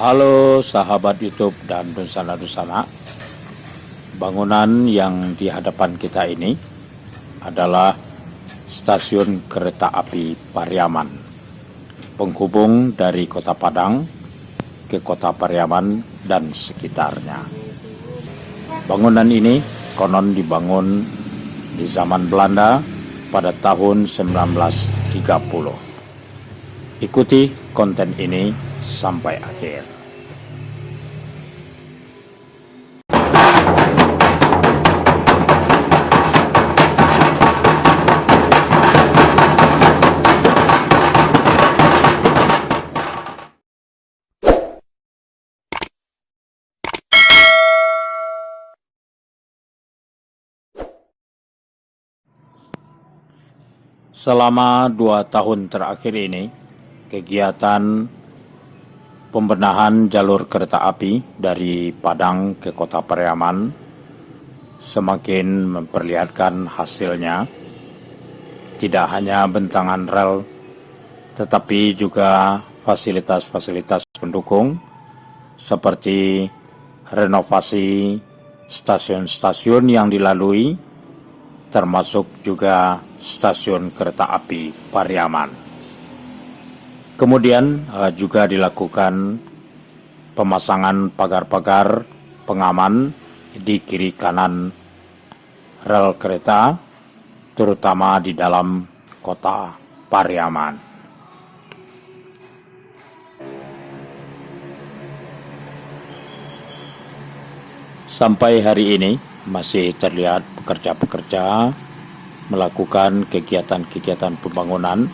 Halo sahabat YouTube dan dusana-dusana. Bangunan yang di hadapan kita ini adalah stasiun kereta api Pariaman, penghubung dari Kota Padang ke Kota Pariaman dan sekitarnya. Bangunan ini konon dibangun di zaman Belanda pada tahun 1930. Ikuti konten ini sampai akhir. Selama 2 tahun terakhir ini, kegiatan pembenahan jalur kereta api dari Padang ke Kota Pariaman semakin memperlihatkan hasilnya. Tidak hanya bentangan rel, tetapi juga fasilitas-fasilitas pendukung seperti renovasi stasiun-stasiun yang dilalui, termasuk juga stasiun kereta api Pariaman. Kemudian juga dilakukan pemasangan pagar-pagar pengaman di kiri kanan rel kereta, terutama di dalam kota Pariaman. Sampai hari ini masih terlihat pekerja-pekerja melakukan kegiatan-kegiatan pembangunan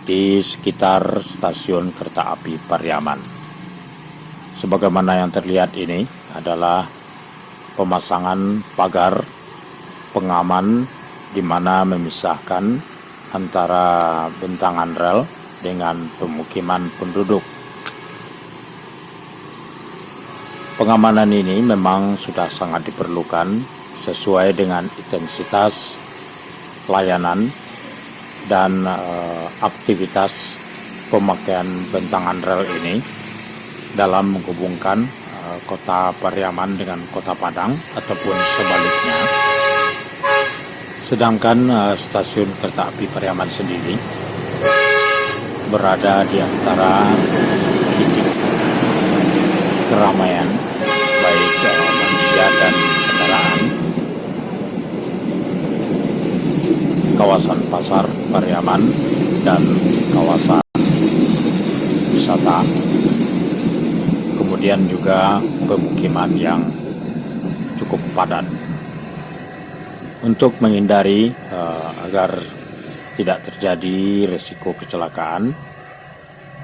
di sekitar stasiun kereta api Pariaman. Sebagaimana yang terlihat ini adalah pemasangan pagar pengaman di mana memisahkan antara bentangan rel dengan pemukiman penduduk. Pengamanan ini memang sudah sangat diperlukan sesuai dengan intensitas layanan dan aktivitas pemakaian bentangan rel ini dalam menghubungkan kota Pariaman dengan kota Padang ataupun sebaliknya. Sedangkan stasiun kereta api Pariaman sendiri berada di antara titik keramaian baik manusia dan kendaraan, kawasan pasar Pariaman dan kawasan wisata, kemudian juga pemukiman yang cukup padat. Untuk menghindari agar tidak terjadi risiko kecelakaan,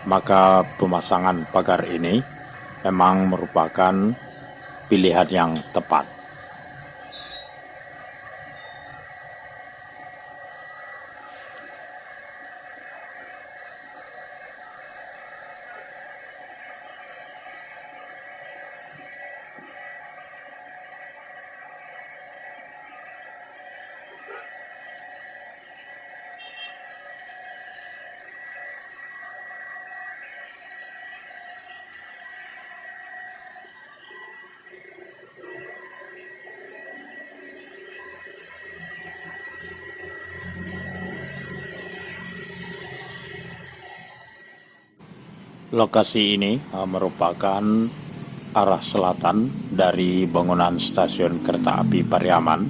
maka pemasangan pagar ini memang merupakan pilihan yang tepat. Lokasi ini merupakan arah selatan dari bangunan stasiun kereta api Pariaman.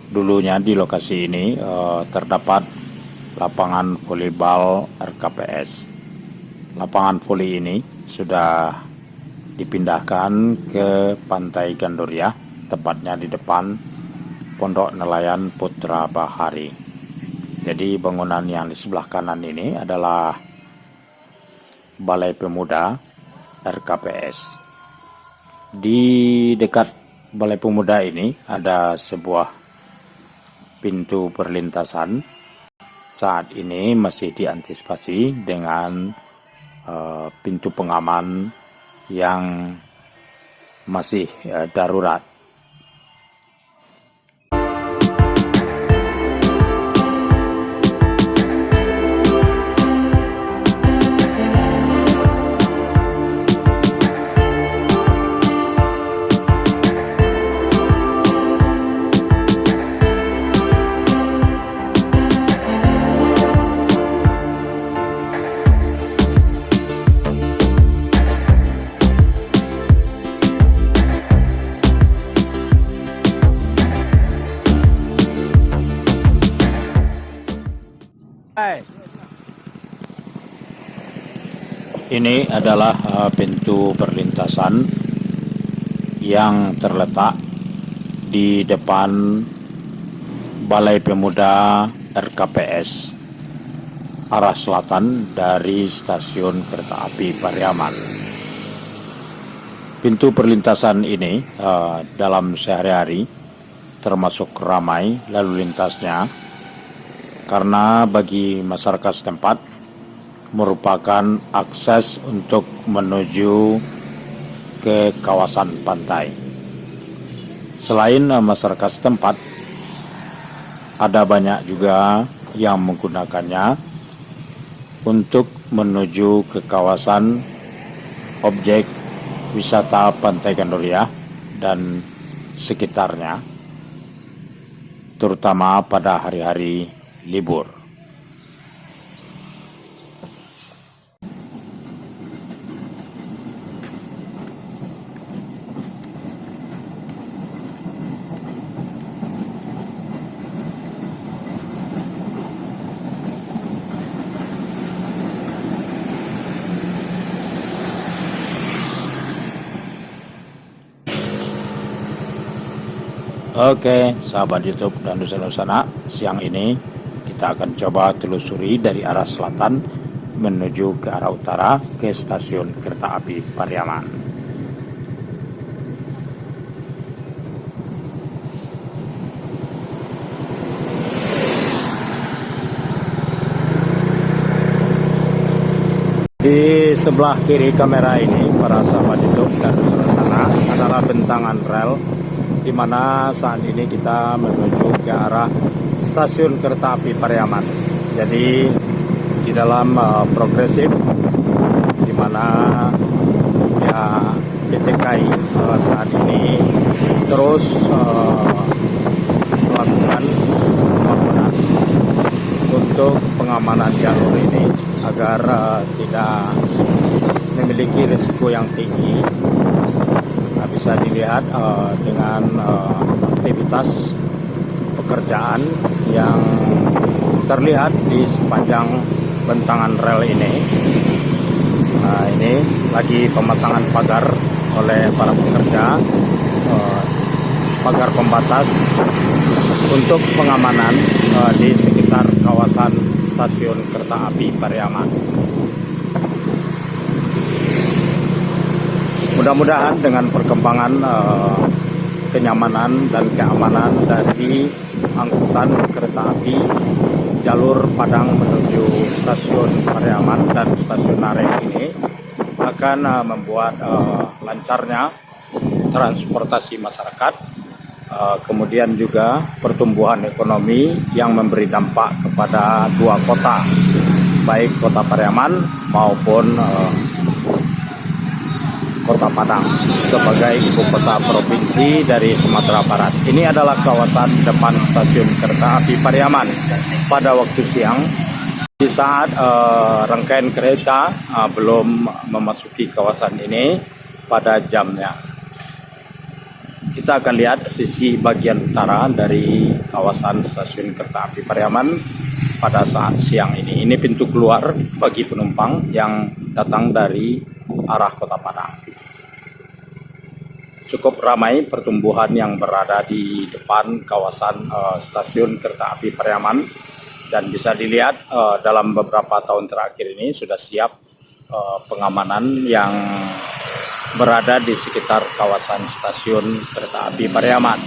Dulunya di lokasi ini terdapat lapangan volleyball RKPS. Lapangan voli ini sudah dipindahkan ke Pantai Gandoria, tepatnya di depan Pondok Nelayan Putra Bahari. Jadi bangunan yang di sebelah kanan ini adalah Balai Pemuda RKPS. Di dekat Balai Pemuda ini ada sebuah pintu perlintasan. Saat ini masih diantisipasi dengan pintu pengaman yang masih darurat. Ini adalah pintu perlintasan yang terletak di depan Balai Pemuda RKPS arah selatan dari stasiun kereta api Pariaman. Pintu perlintasan ini dalam sehari-hari termasuk ramai lalu lintasnya karena bagi masyarakat setempat merupakan akses untuk menuju ke kawasan pantai. Selain masyarakat setempat, ada banyak juga yang menggunakannya untuk menuju ke kawasan objek wisata Pantai Gandoria dan sekitarnya, terutama pada hari-hari libur. Oke, sahabat YouTube dan Nusana, siang ini kita akan coba telusuri dari arah selatan menuju ke arah utara ke stasiun kereta api Pariaman. Di sebelah kiri kamera ini, para sahabat YouTube dan Nusana, adalah bentangan rel di mana saat ini kita menuju ke arah stasiun kereta api Pariaman. Jadi di dalam progresif di mana ya PT KAI saat ini terus melakukan pembangunan untuk pengamanan jalur ini agar tidak memiliki risiko yang tinggi. Bisa dilihat dengan aktivitas pekerjaan yang terlihat di sepanjang bentangan rel ini. Nah, ini lagi pemasangan pagar oleh para pekerja, pagar pembatas untuk pengamanan di sekitar kawasan stasiun kereta api Pariaman. Mudah-mudahan dengan perkembangan kenyamanan dan keamanan dari angkutan kereta api jalur Padang menuju stasiun Pariaman dan stasiun Narew ini akan membuat lancarnya transportasi masyarakat, kemudian juga pertumbuhan ekonomi yang memberi dampak kepada dua kota, baik kota Pariaman maupun Kota Padang sebagai ibu kota provinsi dari Sumatera Barat. Ini adalah kawasan depan stasiun kereta api Pariaman pada waktu siang, di saat rangkaian kereta belum memasuki kawasan ini pada jamnya. Kita akan lihat sisi bagian utara dari kawasan stasiun kereta api Pariaman pada saat siang ini. Ini pintu keluar bagi penumpang yang datang dari arah Kota Padang. Cukup ramai pertumbuhan yang berada di depan kawasan stasiun kereta api Pariaman, dan bisa dilihat dalam beberapa tahun terakhir ini sudah siap pengamanan yang berada di sekitar kawasan stasiun kereta api Pariaman.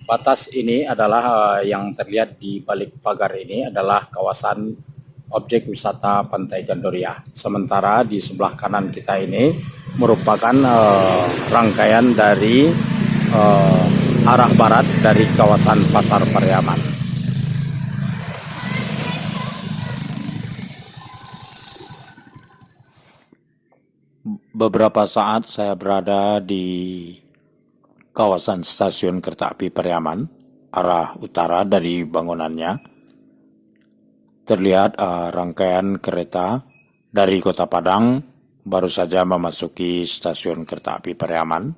Batas ini adalah yang terlihat di balik pagar ini adalah kawasan objek wisata Pantai Gandoria. Sementara di sebelah kanan kita ini merupakan rangkaian dari arah barat dari kawasan Pasar Pariaman. Beberapa saat saya berada di kawasan stasiun kereta api Pariaman, arah utara dari bangunannya. Terlihat rangkaian kereta dari Kota Padang baru saja memasuki stasiun kereta api Pariaman.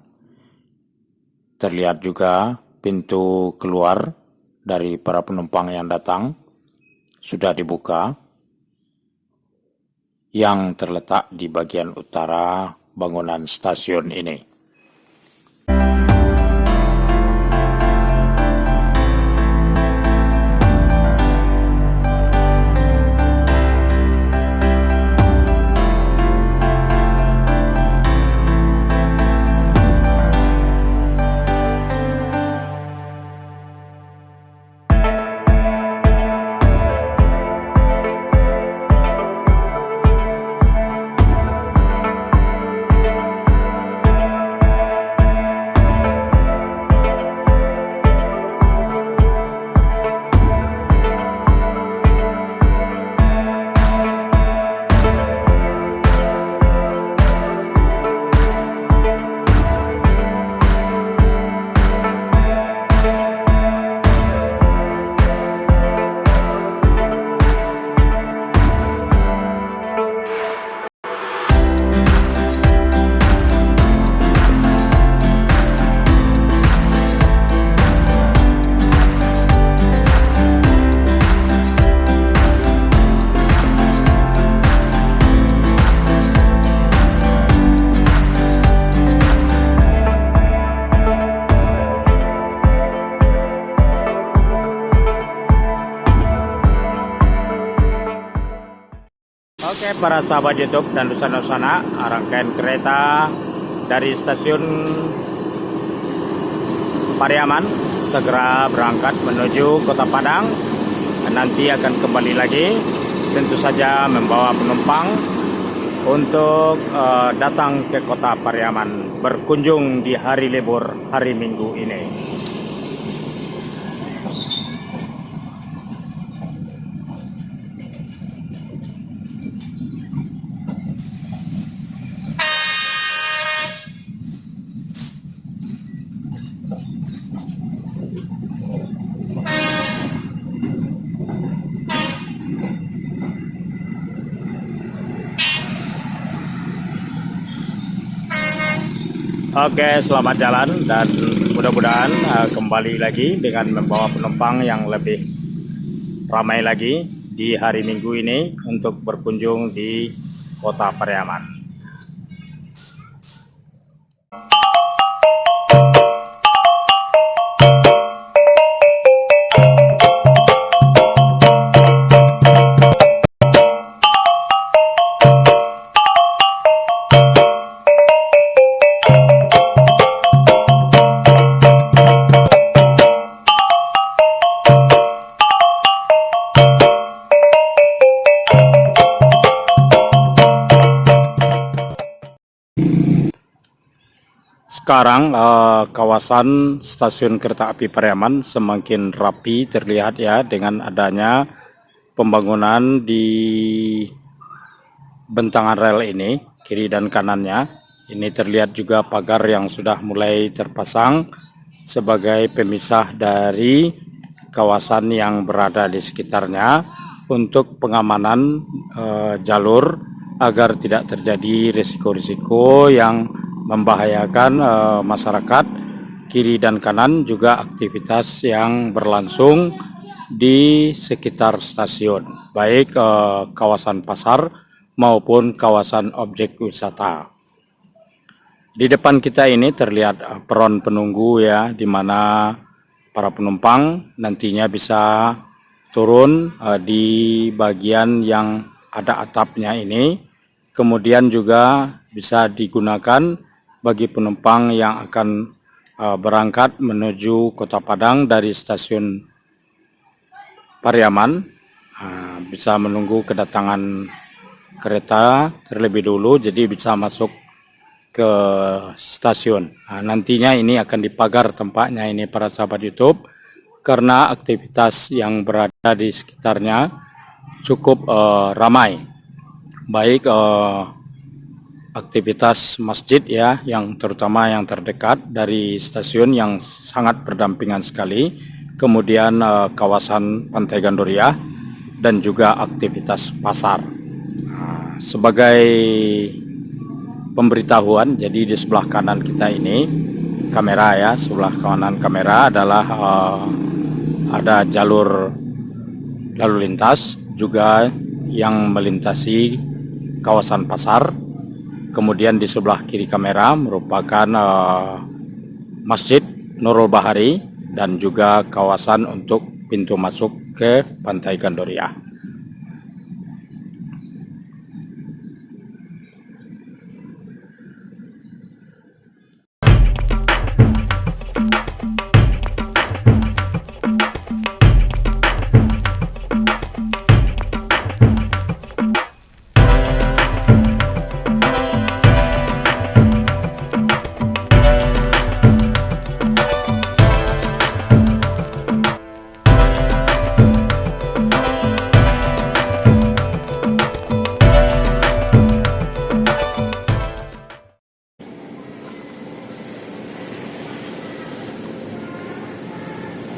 Terlihat juga pintu keluar dari para penumpang yang datang sudah dibuka. yang terletak di bagian utara bangunan stasiun ini. Oke, para sahabat YouTube dan Nusana, rangkaian kereta dari stasiun Pariaman segera berangkat menuju Kota Padang. Nanti akan kembali lagi, tentu saja membawa penumpang untuk datang ke Kota Pariaman, berkunjung di hari libur hari Minggu ini. Oke, selamat jalan dan mudah-mudahan kembali lagi dengan membawa penumpang yang lebih ramai lagi di hari Minggu ini untuk berkunjung di Kota Pariaman. Sekarang kawasan stasiun kereta api Pariaman semakin rapi terlihat ya, dengan adanya pembangunan di bentangan rel ini, kiri dan kanannya. Ini terlihat juga pagar yang sudah mulai terpasang sebagai pemisah dari kawasan yang berada di sekitarnya untuk pengamanan jalur agar tidak terjadi risiko-risiko yang membahayakan masyarakat. Kiri dan kanan juga aktivitas yang berlangsung di sekitar stasiun, baik kawasan pasar maupun kawasan objek wisata. Di depan kita ini terlihat peron penunggu ya, di mana para penumpang nantinya bisa turun di bagian yang ada atapnya ini. Kemudian juga bisa digunakan bagi penumpang yang akan berangkat menuju Kota Padang dari stasiun Pariaman, bisa menunggu kedatangan kereta terlebih dulu, jadi bisa masuk ke stasiun. Nantinya ini akan dipagar tempatnya ini para sahabat YouTube, karena aktivitas yang berada di sekitarnya cukup ramai, baik aktivitas masjid ya, yang terutama yang terdekat dari stasiun yang sangat berdampingan sekali, kemudian kawasan Pantai Gandoria, dan juga aktivitas pasar. Sebagai pemberitahuan, jadi di sebelah kanan kita ini kamera ya, sebelah kanan kamera adalah ada jalur lalu lintas juga yang melintasi kawasan pasar. Kemudian di sebelah kiri kamera merupakan Masjid Nurul Bahari dan juga kawasan untuk pintu masuk ke Pantai Gandoria.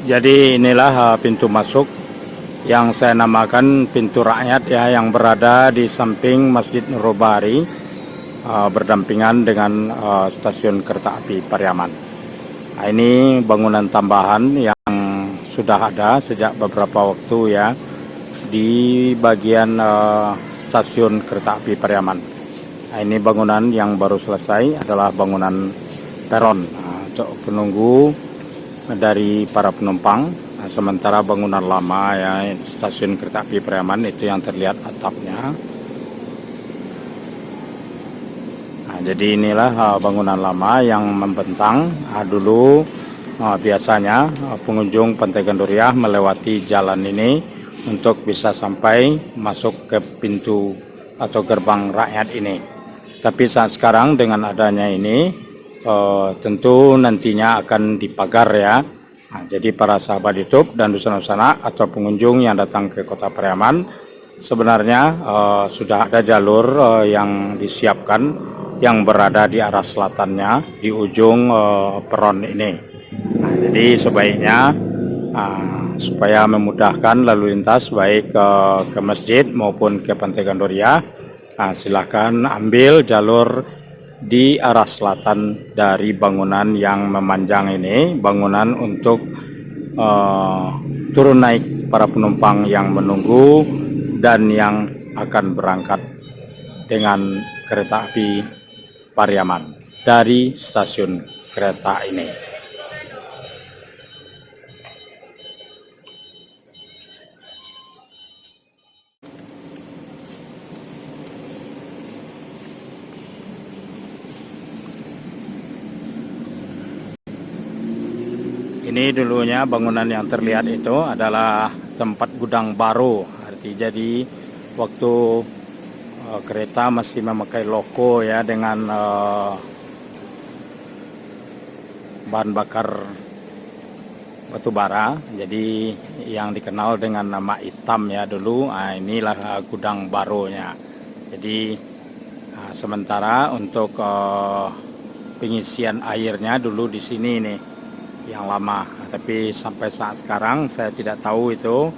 Jadi inilah pintu masuk yang saya namakan pintu rakyat ya, yang berada di samping Masjid Nurul Bahari, berdampingan dengan stasiun kereta api Pariaman. Nah, ini bangunan tambahan yang sudah ada sejak beberapa waktu ya di bagian stasiun kereta api Pariaman. Nah, ini bangunan yang baru selesai adalah bangunan peron untuk penunggu dari para penumpang. Nah, sementara bangunan lama ya stasiun kereta api Pariaman itu yang terlihat atapnya. Nah, jadi inilah bangunan lama yang membentang. Dulu biasanya pengunjung Pantai Gandoria melewati jalan ini untuk bisa sampai masuk ke pintu atau gerbang rakyat ini. Tapi saat sekarang dengan adanya ini tentu nantinya akan dipagar ya. Nah, jadi para sahabat YouTube dan Dusana atau pengunjung yang datang ke Kota Pariaman, sebenarnya sudah ada jalur yang disiapkan yang berada di arah selatannya di ujung peron ini. Nah, jadi sebaiknya supaya memudahkan lalu lintas baik ke masjid maupun ke Pantai Gandoria, silahkan ambil jalur di arah selatan dari bangunan yang memanjang ini, bangunan untuk turun naik para penumpang yang menunggu dan yang akan berangkat dengan kereta api Pariaman dari stasiun kereta ini. Ini dulunya bangunan yang terlihat itu adalah tempat gudang baru. Artinya jadi waktu kereta masih memakai loko ya dengan bahan bakar batu bara. Jadi yang dikenal dengan nama hitam ya dulu. Inilah gudang barunya. Jadi sementara untuk pengisian airnya dulu di sini nih yang lama, tapi sampai saat sekarang saya tidak tahu itu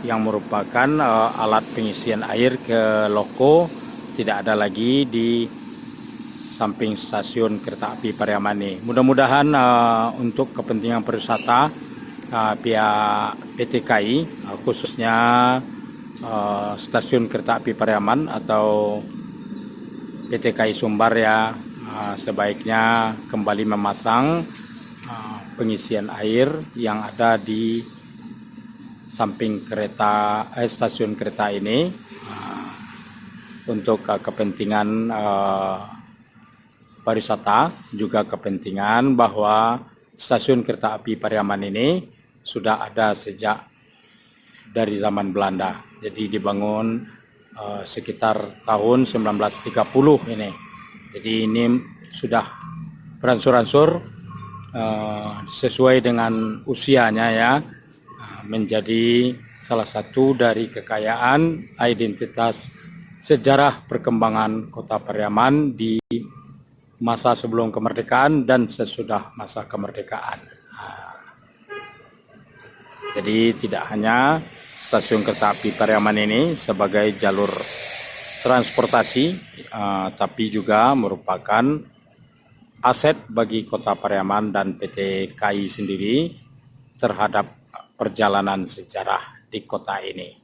yang merupakan alat pengisian air ke loko tidak ada lagi di samping stasiun kereta api Pariaman ini. Mudah-mudahan untuk kepentingan pariwisata pihak PT KAI khususnya stasiun kereta api Pariaman atau PT KAI Sumbar ya sebaiknya kembali memasang pengisian air yang ada di samping kereta stasiun kereta ini untuk kepentingan pariwisata, juga kepentingan bahwa stasiun kereta api Pariaman ini sudah ada sejak dari zaman Belanda. Jadi dibangun sekitar tahun 1930 ini. Jadi ini sudah beransur-ansur sesuai dengan usianya ya, menjadi salah satu dari kekayaan identitas sejarah perkembangan Kota Pariaman di masa sebelum kemerdekaan dan sesudah masa kemerdekaan. Jadi tidak hanya stasiun kereta api Pariaman ini sebagai jalur transportasi, tapi juga merupakan aset bagi Kota Pariaman dan PT KAI sendiri terhadap perjalanan sejarah di kota ini.